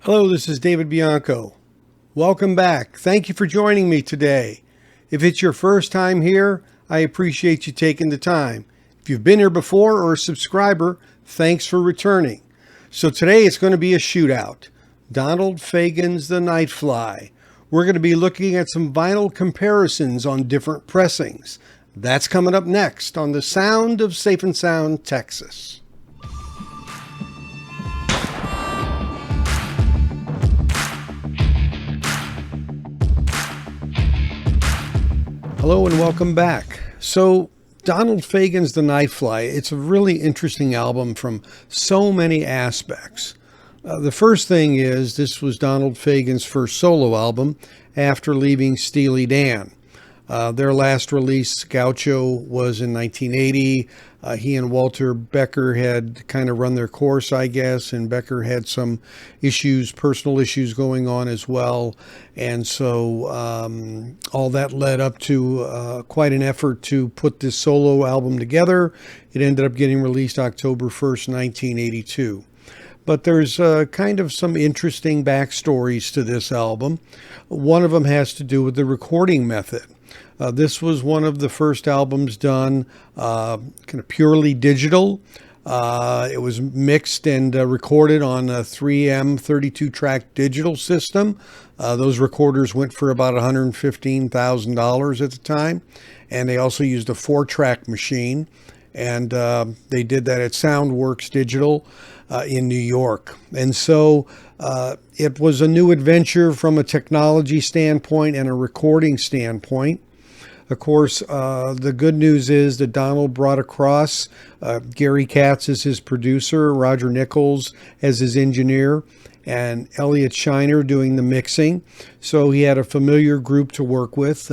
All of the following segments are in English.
Hello, this is David Bianco. Welcome back. Thank you for joining me today. If it's your first time here, I appreciate you taking the time. If you've been here before or a subscriber, thanks for returning. So today it's going to be a shootout. Donald Fagen's The Nightfly. We're going to be looking at some vinyl comparisons on different pressings. That's coming up next on the Sound of Safe and Sound, Texas. Hello and welcome back. So Donald Fagen's The Nightfly, it's a really interesting album from so many aspects. The first thing is this was Donald Fagen's first solo album after leaving Steely Dan. Their last release, Gaucho, was in 1980. He and Walter Becker had kind of run their course, I guess, and Becker had some issues, personal issues going on as well. And so all that led up to quite an effort to put this solo album together. It ended up getting released October 1st, 1982. But there's kind of some interesting backstories to this album. One of them has to do with the recording method. This was one of the first albums done kind of purely digital. It was mixed and recorded on a 3M 32-track digital system. Those recorders went for about $115,000 at the time. And they also used a 4-track machine. And they did that at Soundworks Digital in New York. And so it was a new adventure from a technology standpoint and a recording standpoint. Of course, the good news is that Donald brought across Gary Katz as his producer, Roger Nichols as his engineer, and Elliot Shiner doing the mixing. So he had a familiar group to work with.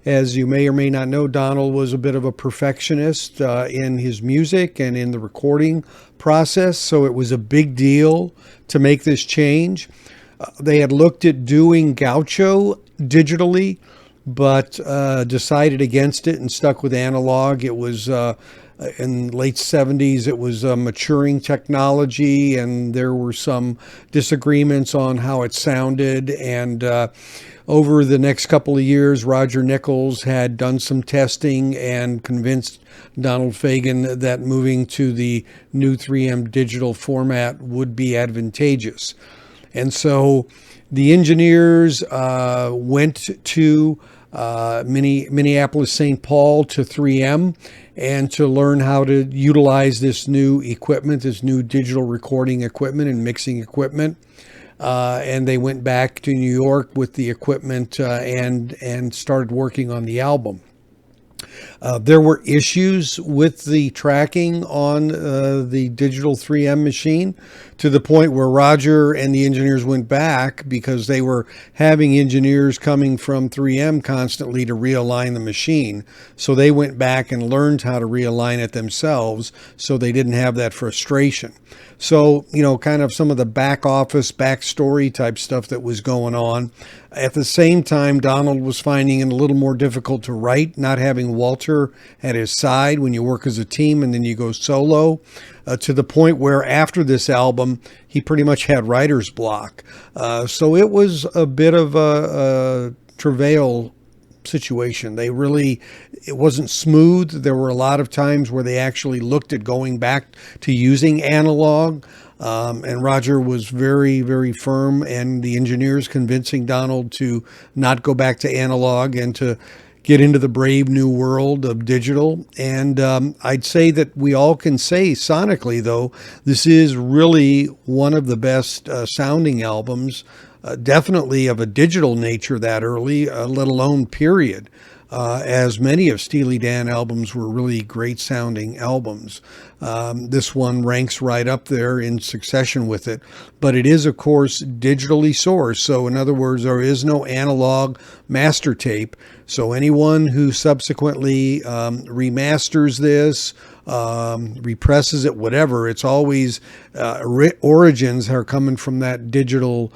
As you may or may not know, Donald was a bit of a perfectionist in his music and in the recording process. So it was a big deal to make this change. They had looked at doing Gaucho digitally, but decided against it and stuck with analog. It was in the late 70s, it was a maturing technology, and there were some disagreements on how it sounded. And over the next couple of years, Roger Nichols had done some testing and convinced Donald Fagen that moving to the new 3M digital format would be advantageous. And so the engineers went to Minneapolis, St. Paul to 3M and to learn how to utilize this new equipment, this new digital recording equipment and mixing equipment. And they went back to New York with the equipment and started working on the album. There were issues with the tracking on the digital 3M machine to the point where Roger and the engineers went back because they were having engineers coming from 3M constantly to realign the machine. So they went back and learned how to realign it themselves so they didn't have that frustration. So, kind of some of the back office, backstory type stuff that was going on. At the same time, Donald was finding it a little more difficult to write, not having Walter at his side when you work as a team and then you go solo, to the point where after this album, he pretty much had writer's block. So it was a bit of a travail situation. It wasn't smooth. There were a lot of times where they actually looked at going back to using analog. And Roger was very, very firm, and the engineers convincing Donald to not go back to analog and to get into the brave new world of digital. And I'd say that we all can say sonically, though, this is really one of the best sounding albums, definitely of a digital nature that early, let alone period. As many of Steely Dan albums were really great sounding albums. This one ranks right up there in succession with it, but it is, of course, digitally sourced. So in other words, there is no analog master tape. So anyone who subsequently remasters this, represses it, whatever, it's always origins are coming from that digital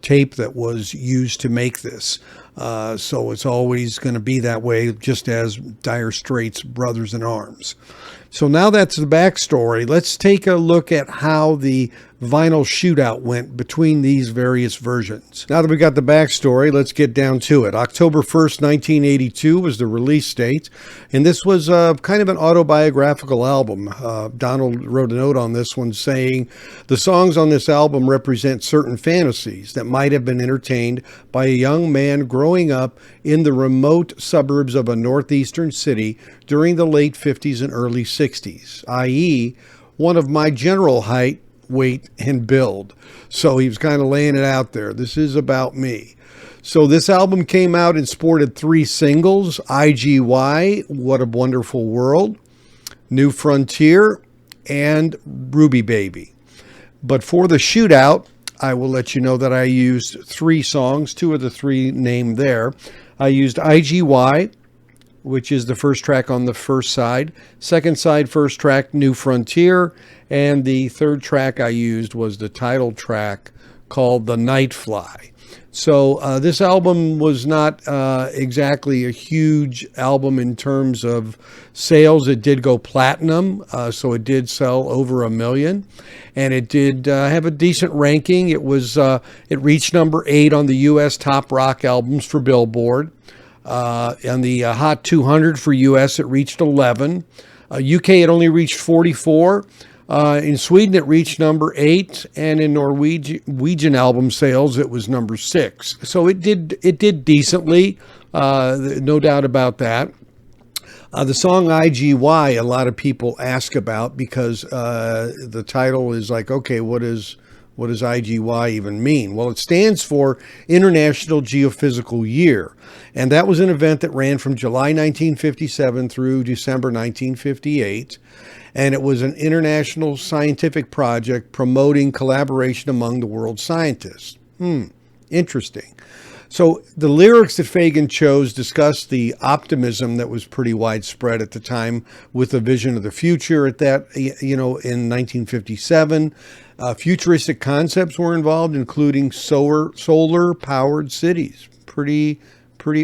tape that was used to make this. So it's always going to be that way, just as Dire Straits' Brothers in Arms. So now that's the backstory. Let's take a look at how the vinyl shootout went between these various versions. Now that we got the backstory, let's get down to it. October 1st, 1982 was the release date, and this was kind of an autobiographical album. Donald wrote a note on this one saying, the songs on this album represent certain fantasies that might have been entertained by a young man growing up in the remote suburbs of a northeastern city during the late 50s and early 60s, i.e., one of my general height, weight, and build. So he was kind of laying it out there. This is about me. So this album came out and sported 3 singles: I.G.Y, What a Wonderful World, New Frontier, and Ruby Baby. But for the shootout, I will let you know that I used 3 songs, 2 of the 3 named there. I used I.G.Y, which is the first track on the first side. Second side, first track, New Frontier. And the third track I used was the title track called The Nightfly. So this album was not exactly a huge album in terms of sales. It did go platinum, so it did sell over 1 million. And it did have a decent ranking. It reached number 8 on the U.S. top rock albums for Billboard. On the Hot 200 for U.S., it reached 11. UK, it only reached 44. In Sweden, it reached number 8, and in Norwegian album sales, it was number 6. So it did decently, no doubt about that. The song I.G.Y, a lot of people ask about because the title is like, okay, what does I.G.Y even mean? Well, it stands for International Geophysical Year, and that was an event that ran from July 1957 through December 1958, and it was an international scientific project promoting collaboration among the world's scientists. Interesting. So the lyrics that Fagen chose discussed the optimism that was pretty widespread at the time with a vision of the future at that, in 1957. Futuristic concepts were involved, including solar-powered cities. Pretty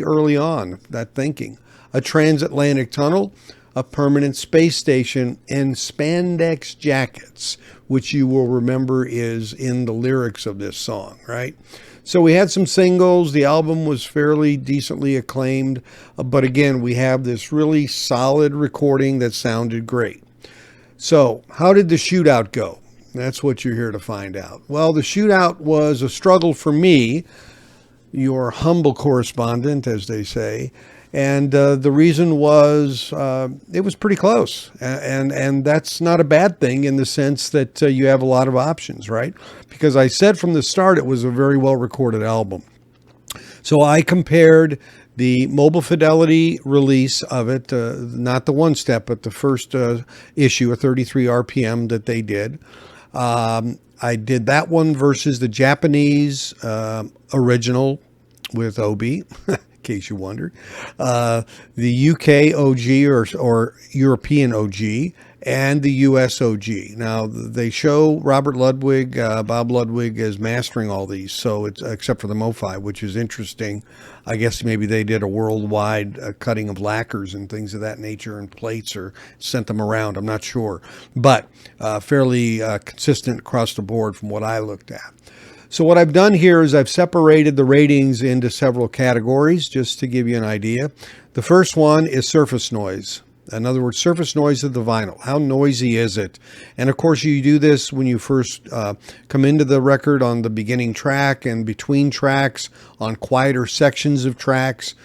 early on, that thinking. A transatlantic tunnel, a permanent space station, and spandex jackets, which you will remember is in the lyrics of this song, right? So we had some singles. The album was fairly decently acclaimed, but again, we have this really solid recording that sounded great. So how did the shootout go? That's what you're here to find out. Well, the shootout was a struggle for me, your humble correspondent, as they say. And the reason was it was pretty close. And that's not a bad thing in the sense that you have a lot of options, right? Because I said from the start it was a very well-recorded album. So I compared the Mobile Fidelity release of it, not the one step, but the first issue, a 33 RPM that they did. I did that one versus the Japanese original with OB, in case you wondered, the UK OG or European OG, and the US OG. Now, they show Robert Ludwig, Bob Ludwig, as mastering all these, so it's except for the MOFI, which is interesting. I guess maybe they did a worldwide cutting of lacquers and things of that nature and plates or sent them around. I'm not sure, but fairly consistent across the board from what I looked at. So what I've done here is I've separated the ratings into several categories just to give you an idea. The first one is surface noise. In other words, surface noise of the vinyl. How noisy is it? And of course, you do this when you first come into the record on the beginning track and between tracks, on quieter sections of tracks.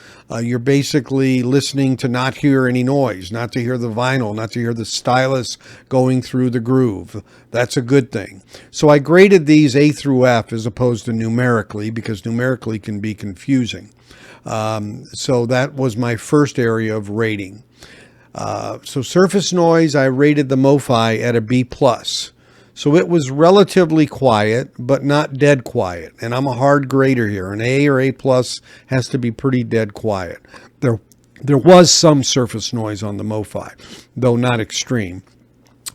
You're basically listening to not hear any noise, not to hear the vinyl, not to hear the stylus going through the groove. That's a good thing. So I graded these A through F as opposed to numerically, because numerically can be confusing. So that was my first area of rating. So surface noise, I rated the MOFI at a B+. So it was relatively quiet, but not dead quiet. And I'm a hard grader here. An A or A+ has to be pretty dead quiet. There was some surface noise on the MOFI, though not extreme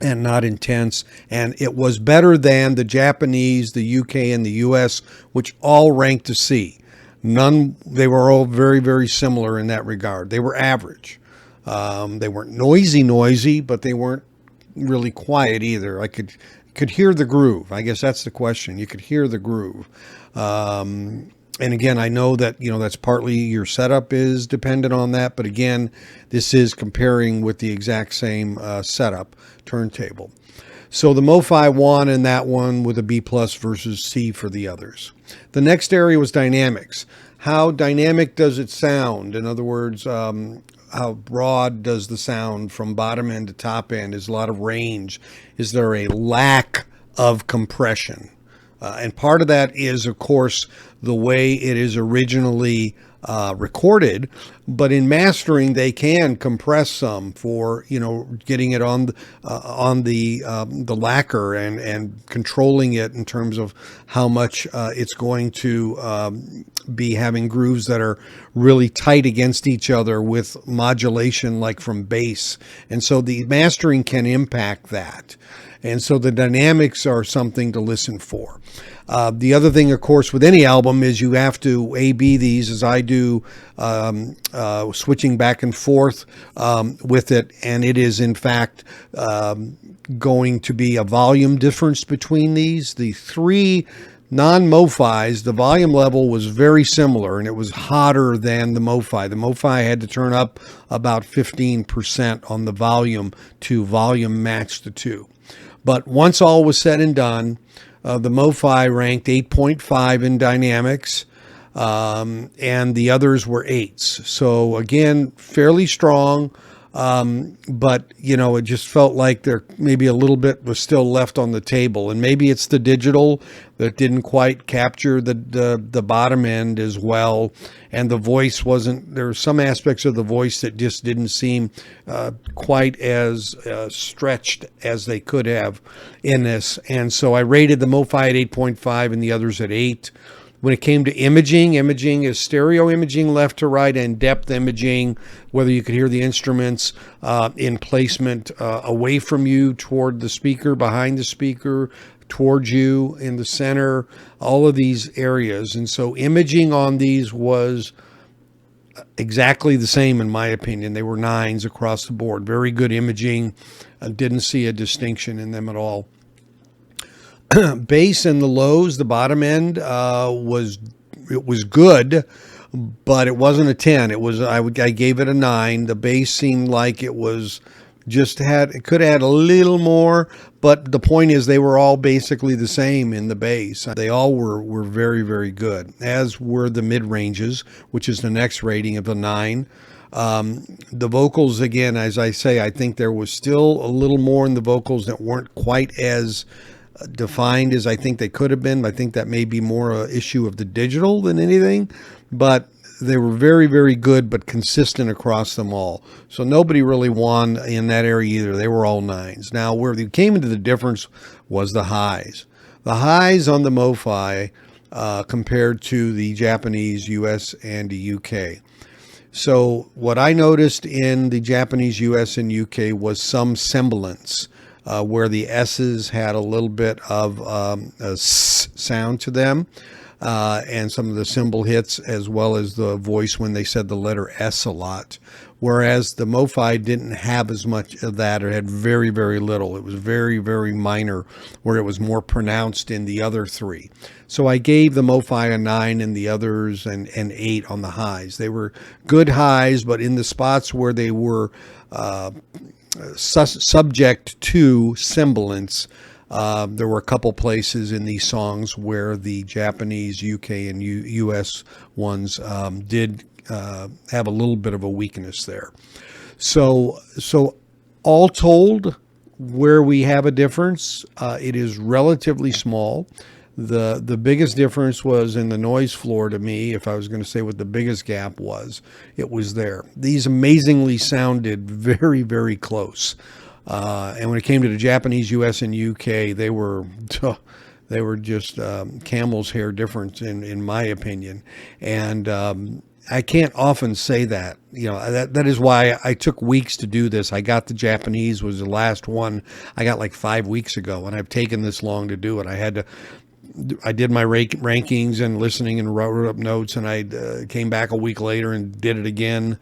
and not intense. And it was better than the Japanese, the UK, and the US, which all ranked a C. They were all very, very similar in that regard. They were average. They weren't noisy, but they weren't really quiet either. I could hear the groove. I guess that's the question. You could hear the groove. And again, I know that, that's partly your setup is dependent on that. But again, this is comparing with the exact same setup turntable. So the MOFI won in that one with a B+ versus C for the others. The next area was dynamics. How dynamic does it sound? In other words, how broad does the sound from bottom end to top end? Is a lot of range? Is there a lack of compression? And part of that is, of course, the way it is originally recorded, but in mastering they can compress some for getting it on the lacquer and controlling it in terms of how much it's going to be having grooves that are really tight against each other with modulation like from bass, and so the mastering can impact that. And so the dynamics are something to listen for. The other thing, of course, with any album is you have to A/B these, as I do, switching back and forth with it. And it is, in fact, going to be a volume difference between these. The three non-MOFIs, the volume level was very similar, and it was hotter than the MOFI. The MOFI had to turn up about 15% on the volume to volume match the two. But once all was said and done, the MOFI ranked 8.5 in dynamics, and the others were 8s. So again, fairly strong, but it just felt like there maybe a little bit was still left on the table, and maybe it's the digital that didn't quite capture the bottom end as well, and the voice wasn't. There were some aspects of the voice that just didn't seem quite as stretched as they could have in this, and so I rated the MOFI at 8.5 and the others at 8. When it came to imaging is stereo imaging left to right and depth imaging, whether you could hear the instruments in placement away from you, toward the speaker, behind the speaker, towards you, in the center, all of these areas. And so imaging on these was exactly the same, in my opinion. They were 9s across the board. Very good imaging. Didn't see a distinction in them at all. Bass and the lows, the bottom end was good, but it wasn't a 10. It was I gave it a 9. The bass seemed like it was it could add a little more, but the point is they were all basically the same in the bass. They all were very, very good, as were the mid ranges, which is the next rating of the 9. The vocals, again, as I say, I think there was still a little more in the vocals that weren't quite as defined as I think they could have been. I think that may be more an issue of the digital than anything, but they were very, very good, but consistent across them all. So nobody really won in that area either. They were all 9s. Now, where they came into the difference was the highs. The highs on the MOFI compared to the Japanese, US, and the UK. So what I noticed in the Japanese, US, and UK was some semblance where the S's had a little bit of a S sound to them, and some of the cymbal hits, as well as the voice when they said the letter S a lot. Whereas the MOFI didn't have as much of that, or had very, very little. It was very, very minor, where it was more pronounced in the other 3. So I gave the MOFI a 9 and the others an 8 on the highs. They were good highs, but in the spots where they were subject to semblance, there were a couple places in these songs where the Japanese, UK, and US ones did have a little bit of a weakness there. So all told, where we have a difference, it is relatively small. The biggest difference was in the noise floor to me. If I was going to say what the biggest gap was, it was there. These amazingly sounded very, very close. And when it came to the Japanese, US, and UK, they were just camel's hair difference in my opinion. And I can't often say that. That is why I took weeks to do this. I got the Japanese, was the last one I got like 5 weeks ago, and I've taken this long to do it. I had to I did my rankings and listening and wrote up notes, and I came back a week later and did it again,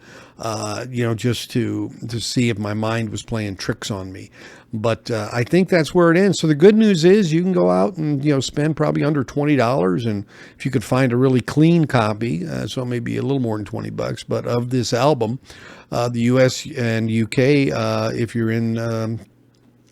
just to see if my mind was playing tricks on me. But I think that's where it ends. So the good news is you can go out and, spend probably under $20. And if you could find a really clean copy, so maybe a little more than $20, but of this album, the US and UK, if you're in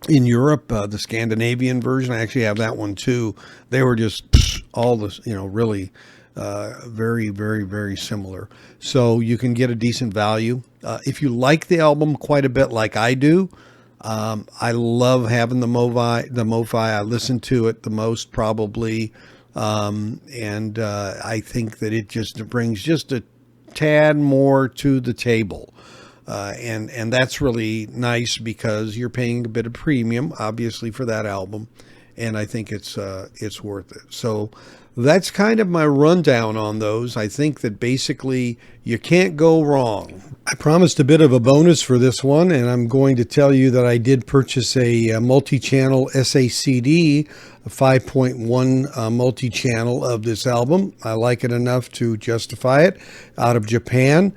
Europe, the Scandinavian version, I actually have that one too. They were just all this, really very, very, very similar. So you can get a decent value. If you like the album quite a bit like I do, I love having the MOFI. I listen to it the most probably. And I think that it brings just a tad more to the table. And that's really nice because you're paying a bit of premium, obviously, for that album. And I think it's worth it. So that's kind of my rundown on those. I think that basically you can't go wrong. I promised a bit of a bonus for this one, and I'm going to tell you that I did purchase a multi-channel SACD, a 5.1 multi-channel of this album. I like it enough to justify it, out of Japan.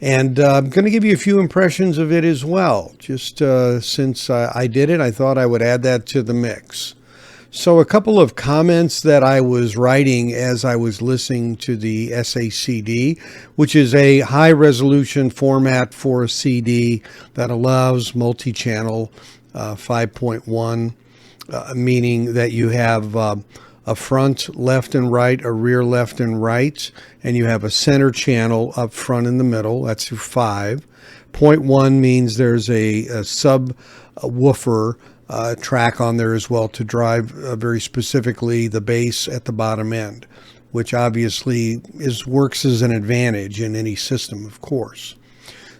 And I'm going to give you a few impressions of it as well. Just since I did it, I thought I would add that to the mix. So a couple of comments that I was writing as I was listening to the SACD, which is a high resolution format for a CD that allows multi-channel 5.1, meaning that you have a front left and right, a rear left and right, and you have a center channel up front in the middle. That's your 5. 0.1 means there's a subwoofer track on there as well to drive very specifically the bass at the bottom end, which obviously works as an advantage in any system, of course.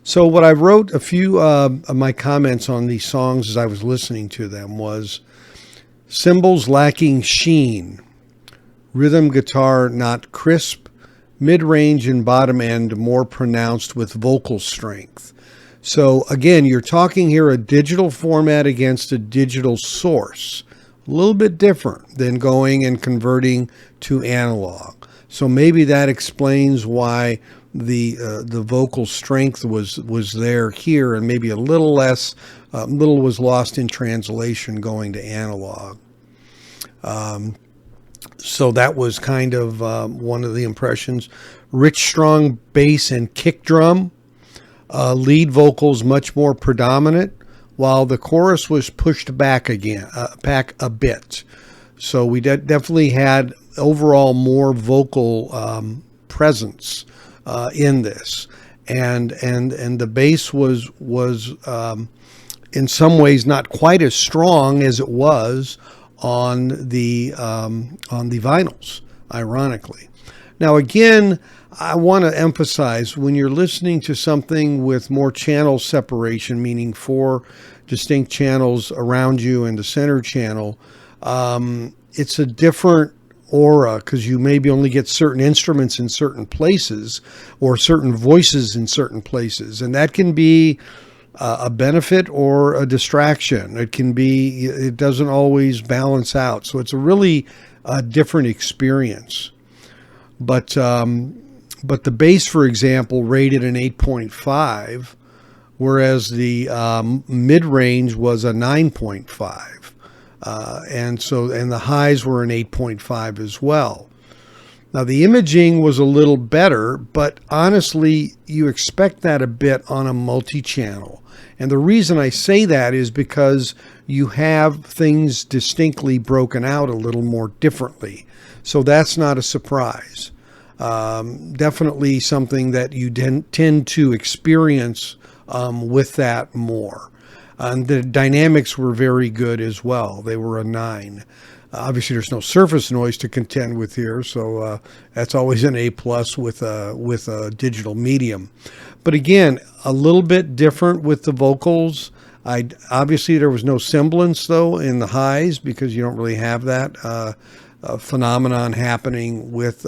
So what I wrote, a few of my comments on these songs as I was listening to them was: cymbals lacking sheen, rhythm guitar not crisp, mid-range and bottom end more pronounced with vocal strength. So again, you're talking here a digital format against a digital source. A little bit different than going and converting to analog. So maybe that explains why the vocal strength was there here, and maybe a little less, little was lost in translation going to analog. So that was kind of one of the impressions. Rich, strong bass and kick drum. Lead vocals much more predominant, while the chorus was pushed back back a bit. So we definitely had overall more vocal presence in this, and the bass was in some ways not quite as strong as it was on the vinyls, ironically. Now again, I want to emphasize, when you're listening to something with more channel separation, meaning 4 distinct channels around you and the center channel, it's a different aura because you maybe only get certain instruments in certain places or certain voices in certain places. And that can be a benefit or a distraction. It doesn't always balance out. So it's a really different experience. But the bass, for example, rated an 8.5, whereas the mid-range was a 9.5. And the highs were an 8.5 as well. Now, the imaging was a little better, but honestly, you expect that a bit on a multi-channel. And the reason I say that is because you have things distinctly broken out a little more differently. So that's not a surprise. Definitely something that you tend to experience with that more. And the dynamics were very good as well. They were a 9. Obviously, there's no surface noise to contend with here, so that's always an A+ with a digital medium. But again, a little bit different with the vocals. Obviously, there was no semblance, though, in the highs because you don't really have that phenomenon happening with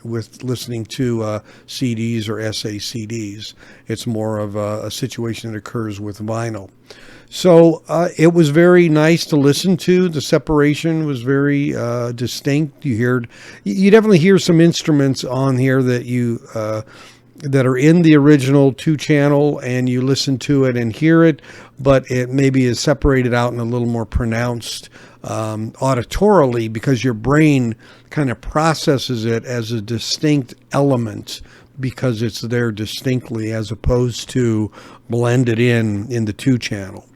listening to CDs or SACDs. It's more of a situation that occurs with vinyl. So it was very nice to listen to. The separation was very distinct. You definitely hear some instruments on here that that are in the original 2-channel, and you listen to it and hear it, but it maybe is separated out in a little more pronounced auditorily, because your brain kind of processes it as a distinct element because it's there distinctly, as opposed to blended in the 2-channel.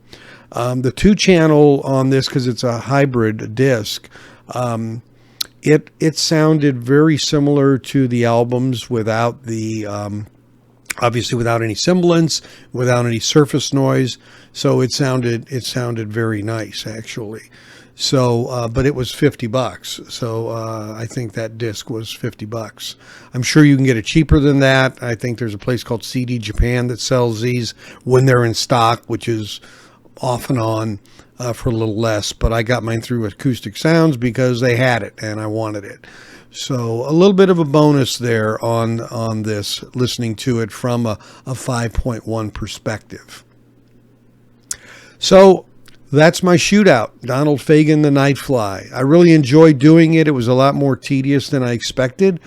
The 2-channel on this, because it's a hybrid disc, it sounded very similar to the albums without the obviously without any semblance, without any surface noise. So it sounded very nice, actually. So, but it was $50. So I think that disc was $50. I'm sure you can get it cheaper than that. I think there's a place called CD Japan that sells these when they're in stock, which is off and on for a little less. But I got mine through Acoustic Sounds because they had it and I wanted it. So a little bit of a bonus there on this, listening to it from a 5.1 perspective. So that's my Shootout, Donald Fagen, the Nightfly. I really enjoyed doing it. It was a lot more tedious than I expected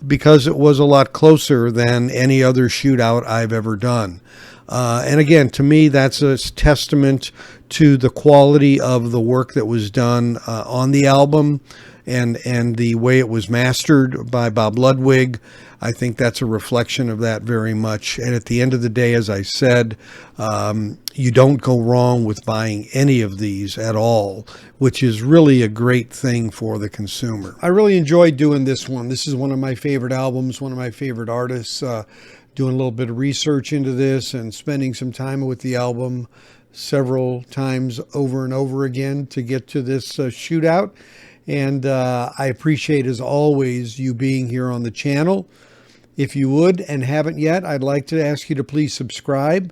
because it was a lot closer than any other Shootout I've ever done. And again, to me, that's a testament to the quality of the work that was done on the album and the way it was mastered by Bob Ludwig. I think that's a reflection of that very much. And at the end of the day, as I said, you don't go wrong with buying any of these at all, which is really a great thing for the consumer. I really enjoyed doing this one. This is one of my favorite albums, one of my favorite artists. Doing a little bit of research into this and spending some time with the album several times over and over again to get to this Shootout. And I appreciate, as always, you being here on the channel. If you would and haven't yet, I'd like to ask you to please subscribe.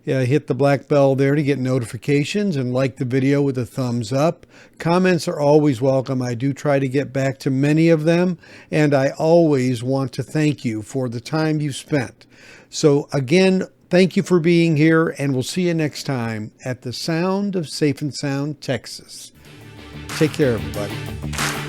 Hit the black bell there to get notifications, and like the video with a thumbs up. Comments are always welcome. I do try to get back to many of them, and I always want to thank you for the time you've spent. So again, thank you for being here, and we'll see you next time at the sound of Safe and Sound, Texas. Take care, everybody.